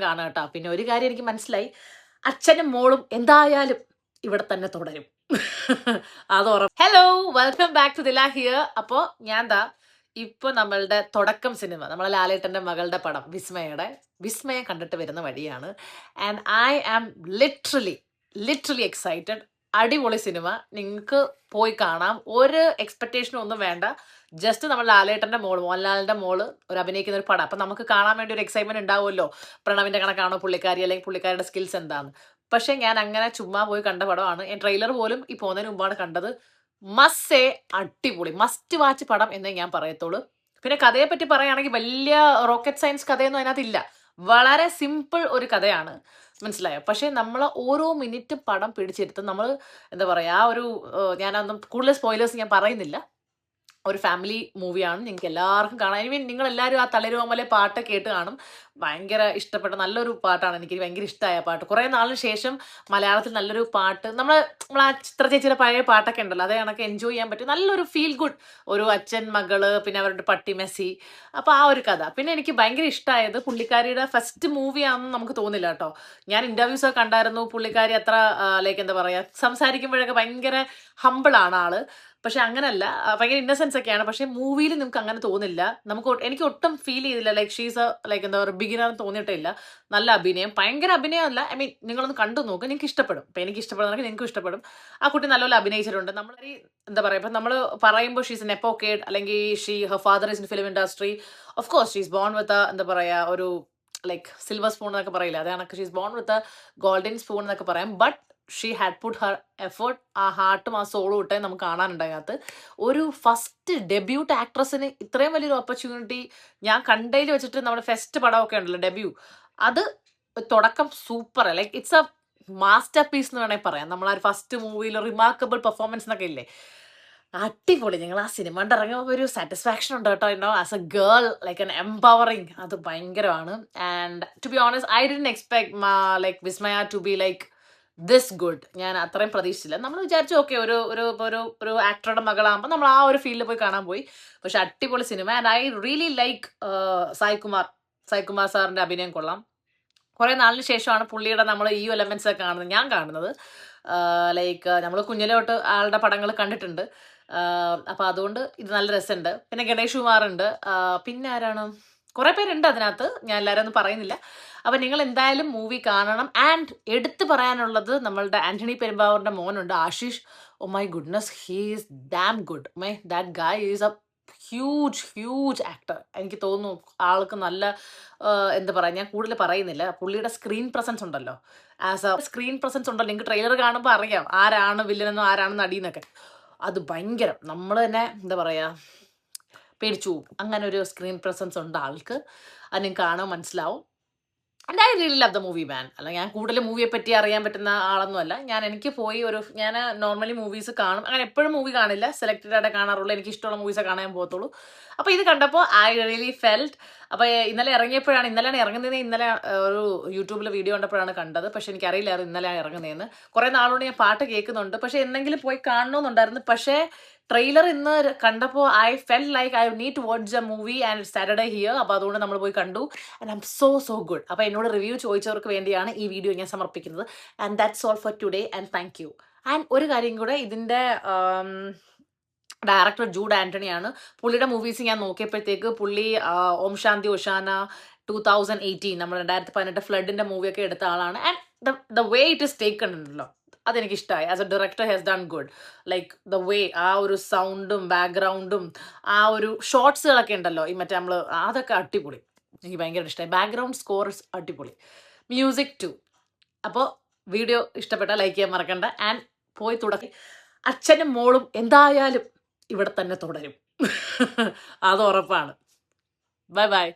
കാണാം കേട്ടോ. പിന്നെ ഒരു കാര്യം എനിക്ക് മനസ്സിലായി, അച്ഛനും മോളും എന്തായാലും ഇവിടെ തന്നെ തുടരും. അത് ഉറപ്പ്. Hello, welcome back to Dila here. അപ്പോ ഞാൻ ഇപ്പൊ നമ്മളുടെ തുടക്കം സിനിമ, നമ്മളെ ലാലേട്ടന്റെ മകളുടെ പടം വിസ്മയം കണ്ടിട്ട് വരുന്ന വഴിയാണ്. And I am literally excited. അടിപൊളി സിനിമ, നിങ്ങൾക്ക് പോയി കാണാം. ഒരു എക്സ്പെക്ടേഷനും ഒന്നും വേണ്ട. ജസ്റ്റ് നമ്മൾ ലാലേട്ടന്റെ മോള്, മോഹൻലാലിന്റെ മോള് ഒരു അഭിനയിക്കുന്ന ഒരു പടം. അപ്പൊ നമുക്ക് കാണാൻ വേണ്ടി ഒരു എക്സൈറ്റ്മെന്റ് ഉണ്ടാവുമല്ലോ. പ്രണവിന്റെ കണക്കാണോ പുള്ളിക്കാരി, അല്ലെങ്കിൽ പുള്ളിക്കാരുടെ സ്കിൽസ് എന്താന്ന്. പക്ഷെ ഞാൻ അങ്ങനെ ചുമ്മാ പോയി കണ്ട പടമാണ്. ഞാൻ ട്രെയിലർ പോലും ഈ പോകുന്നതിന് മുമ്പാണ് കണ്ടത്. മസ്റ്റ് അടിപൊളി, മസ്റ്റ് വാച്ച് പടം എന്നേ ഞാൻ പറയത്തുള്ളൂ. പിന്നെ കഥയെ പറ്റി പറയുകയാണെങ്കിൽ വലിയ റോക്കറ്റ് സയൻസ് കഥയൊന്നും അതിനകത്തില്ല. വളരെ സിമ്പിൾ ഒരു കഥയാണ്, മനസ്സിലായോ? പക്ഷെ നമ്മൾ ഓരോ മിനിറ്റ് പടം പിടിച്ചെടുത്ത് നമ്മൾ എന്താ പറയാ, ആ ഒരു ഞാനൊന്നും കൂടുതൽ സ്പോയിലേഴ്സ് ഞാൻ പറയുന്നില്ല. ഒരു ഫാമിലി മൂവിയാണ്, നിങ്ങൾക്ക് എല്ലാവർക്കും കാണാം. ഐ മീൻ നിങ്ങൾ എല്ലാവരും ആ തളിരുവമലെ പാട്ട് കേട്ട് കാണും. ഭയങ്കര ഇഷ്ടപ്പെട്ട നല്ലൊരു പാട്ടാണ്, എനിക്ക് ഭയങ്കര ഇഷ്ടമായ പാട്ട്. കുറേ നാളിന് ശേഷം മലയാളത്തിൽ നല്ലൊരു പാട്ട്, നമ്മൾ ആ ചിത്ര ചേച്ചിയുടെ പഴയ പാട്ടൊക്കെ ഉണ്ടല്ലോ, അതേ കണക്ക് എൻജോയ് ചെയ്യാൻ പറ്റും. നല്ലൊരു ഫീൽ ഗുഡ്, ഒരു അച്ഛൻ മകള്, പിന്നെ അവരുടെ പട്ടി മെസ്സി. അപ്പോൾ ആ ഒരു കഥ. പിന്നെ എനിക്ക് ഭയങ്കര ഇഷ്ടമായത് പുള്ളിക്കാരിയുടെ ഫസ്റ്റ് മൂവിയാണെന്ന് നമുക്ക് തോന്നില്ല കേട്ടോ. ഞാൻ ഇന്റർവ്യൂസ് ഒക്കെ കണ്ടായിരുന്നു. പുള്ളിക്കാരി അത്ര ലൈക്ക് എന്താ പറയുക, സംസാരിക്കുമ്പോഴൊക്കെ ഭയങ്കര ഹമ്പിളാണ് ആള്. പക്ഷെ അങ്ങനല്ല, ഭയങ്കര ഇന്നസെൻസ് ഒക്കെയാണ്. പക്ഷെ മൂവിയിൽ നിങ്ങൾക്ക് അങ്ങനെ തോന്നില്ല. എനിക്ക് ഒട്ടും ഫീൽ ചെയ്തില്ല ലൈക്ക് ഷീസ് ലൈക്ക് എന്താ പറയുക ബിഗിനർ തോന്നിയിട്ടില്ല. നല്ല അഭിനയം, ഭയങ്കര അഭിനയമല്ല. ഐ മീൻ നിങ്ങളൊന്ന് കണ്ടു നോക്ക്, നിങ്ങൾക്ക് ഇഷ്ടപ്പെടും. ഇപ്പം എനിക്ക് ഇഷ്ടപ്പെടുന്നെങ്കിൽ നിങ്ങൾക്കും ഇഷ്ടപ്പെടും. ആ കുട്ടി നല്ലപോലെ അഭിനയിച്ചിട്ടുണ്ട്. നമ്മൾ എന്താ പറയുക, ഇപ്പം നമ്മൾ പറയുമ്പോൾ ഷീസ് നെപ്പോ കേഡ്, അല്ലെങ്കിൽ her father is in film industry. Of course she's bone വിത്ത് എന്താ പറയുക, ഒരു ലൈക്ക് സിൽവർ സ്പൂൺ എന്നൊക്കെ പറയില്ല, അത് കണക്ക് ഷീസ് ബോൺ വിത്ത് ഗോൾഡൻ സ്പൂൺ എന്നൊക്കെ പറയാം. But she had puttu Har effort, ആ ഹാർട്ടും ആ സോളും ഇട്ടേ നമുക്ക് കാണാനുണ്ട് അതിനകത്ത്. ഒരു ഫസ്റ്റ് ഡെബ്യൂട്ട് ആക്ട്രസിന് ഇത്രയും വലിയൊരു ഓപ്പർച്യൂണിറ്റി ഞാൻ കണ്ടതിൽ വെച്ചിട്ട്, നമ്മുടെ ഫസ്റ്റ് പടമൊക്കെ ഉണ്ടല്ലോ ഡെബ്യൂ, അത് തുടക്കം super. Like it's a masterpiece എന്ന് വേണമെങ്കിൽ പറയാം. നമ്മൾ ആ ഫസ്റ്റ് മൂവിയിൽ റിമാർക്കബിൾ പെർഫോമൻസ് എന്നൊക്കെ ഇല്ലേ, അടിപൊളി. നിങ്ങൾ ആ സിനിമ കണ്ട് ഇറങ്ങുമ്പോൾ ഒരു സാറ്റിസ്ഫാക്ഷൻ ഉണ്ട് കേട്ടോ. You know as a girl, like an empowering, അത് ഭയങ്കരമാണ്. And to be honest, I didn't expect like Vismaya to be like this good. ഞാൻ അത്രയും പ്രതീക്ഷിച്ചില്ല. നമ്മൾ വിചാരിച്ചു ഓക്കെ, ഒരു ഒരു ഒരു ഒരു ആക്ടറുടെ മകളാകുമ്പോൾ നമ്മൾ ആ ഒരു ഫീൽഡിൽ പോയി കാണാൻ പോയി. പക്ഷെ അടിപൊളി cinema. And I really like Saikumar സാറിന്റെ അഭിനയം കൊള്ളാം. കുറെ നാളിന് ശേഷമാണ് പുള്ളിയുടെ നമ്മൾ ഈ എലമെന്റ്സ് ഒക്കെ കാണുന്നത്, ഞാൻ കാണുന്നത്. ലൈക്ക് നമ്മൾ കുഞ്ഞിലെ തൊട്ട് ആളുടെ പടങ്ങൾ കണ്ടിട്ടുണ്ട്. അപ്പൊ അതുകൊണ്ട് ഇത് നല്ല രസമുണ്ട്. പിന്നെ ഗണേഷ് കുമാർ ഉണ്ട്, പിന്നെ ആരാണ്, കുറെ പേരുണ്ട് അതിനകത്ത്, ഞാൻ എല്ലാവരും ഒന്നും പറയുന്നില്ല. അപ്പൊ നിങ്ങൾ എന്തായാലും മൂവി കാണണം. ആൻഡ് എടുത്തു പറയാനുള്ളത്, നമ്മളുടെ ആന്റണി പെരുമ്പാവൂരിന്റെ മോനുണ്ട് Ashish. Oh my goodness, he is damn good. That guy is a huge actor. എനിക്ക് തോന്നുന്നു ആൾക്ക് നല്ല എന്താ പറയാ, ഞാൻ കൂടുതൽ പറയുന്നില്ല. പുള്ളിയുടെ സ്ക്രീൻ പ്രസൻസ് ഉണ്ടല്ലോ, നിങ്ങൾക്ക് ട്രെയിലർ കാണുമ്പോൾ അറിയാം ആരാണ് വില്ലനെന്നോ ആരാണ് നടിയെന്നൊക്കെ. അത് ഭയങ്കരം, നമ്മൾ തന്നെ എന്താ പറയാ പേടിച്ചു പോകും. അങ്ങനെ ഒരു സ്ക്രീൻ പ്രസൻസ് ഉണ്ട് ആൾക്ക്. അത് നിങ്ങൾക്ക് കാണാൻ മനസ്സിലാവും. And I really love the movie man. അല്ല, ഞാൻ കൂടുതൽ മൂവിയെ പറ്റി അറിയാൻ പറ്റുന്ന ആളൊന്നും അല്ല. എനിക്ക് പോയി ഞാൻ നോർമലി മൂവീസ് കാണും, അങ്ങനെ എപ്പോഴും മൂവി കാണില്ല, സെലക്റ്റഡ് ആയിട്ട് കാണാറുള്ളൂ. എനിക്ക് ഇഷ്ടമുള്ള മൂവീസെ കാണാൻ പോകത്തുള്ളൂ. അപ്പോൾ ഇത് കണ്ടപ്പോൾ ഐ റിയലി ഫെൽറ്റ്. അപ്പോൾ ഇന്നലെയാണ് ഇറങ്ങുന്നത്. ഇന്നലെ ഒരു യൂട്യൂബിൽ വീഡിയോ കണ്ടപ്പോഴാണ് കണ്ടത്. പക്ഷെ എനിക്കറിയില്ലായിരുന്നു ഇന്നലെയാണ് ഇറങ്ങുന്നതെന്ന്. കുറേ നാളുകൊണ്ട് ഞാൻ പാട്ട് കേൾക്കുന്നുണ്ട്, പക്ഷെ എന്തെങ്കിലും പോയി കാണണമെന്നുണ്ടായിരുന്നു. പക്ഷേ ട്രെയിലർ ഇന്ന് കണ്ടപ്പോൾ I felt like I need to watch a movie and Saturday here. അപ്പോൾ അതുകൊണ്ട് നമ്മൾ പോയി കണ്ടു. And I am so good. അപ്പോൾ എന്നോട് റിവ്യൂ ചോദിച്ചവർക്ക് വേണ്ടിയാണ് ഈ വീഡിയോ ഞാൻ സമർപ്പിക്കുന്നത്. And that's all for today and thank you. ആൻഡ് ഒരു കാര്യം കൂടെ, ഇതിൻ്റെ ഡയറക്ടർ ജൂഡ് ആന്റണിയാണ്. പുള്ളിയുടെ മൂവീസ് ഞാൻ നോക്കിയപ്പോഴത്തേക്ക് പുള്ളി ഓം ശാന്തി ഒഷാന 2018, നമ്മൾ 2018 ഫ്ലഡിന്റെ മൂവിയൊക്കെ എടുത്ത ആളാണ്. And the way it is taken ഉണ്ടല്ലോ, അതെനിക്ക് ഇഷ്ടമായി. As A director has done good. Like the way, ആ ഒരു സൗണ്ടും ബാക്ക്ഗ്രൗണ്ടും ആ ഒരു ഷോർട്സുകളൊക്കെ ഉണ്ടല്ലോ, ഈ മറ്റേ നമ്മൾ അതൊക്കെ അടിപൊളി. എനിക്ക് ഭയങ്കര ഇഷ്ടമായി. ബാക്ക്ഗ്രൗണ്ട് സ്കോർസ് അടിപൊളി, മ്യൂസിക് ടു. അപ്പോൾ വീഡിയോ ഇഷ്ടപ്പെട്ടാൽ ലൈക്ക് ചെയ്യാൻ മറക്കണ്ട. ആൻഡ് പോയി തുടങ്ങി, അച്ഛനും മോളും എന്തായാലും ഇവിടെ തന്നെ തുടരും. അത് ഉറപ്പാണ്. Bye bye.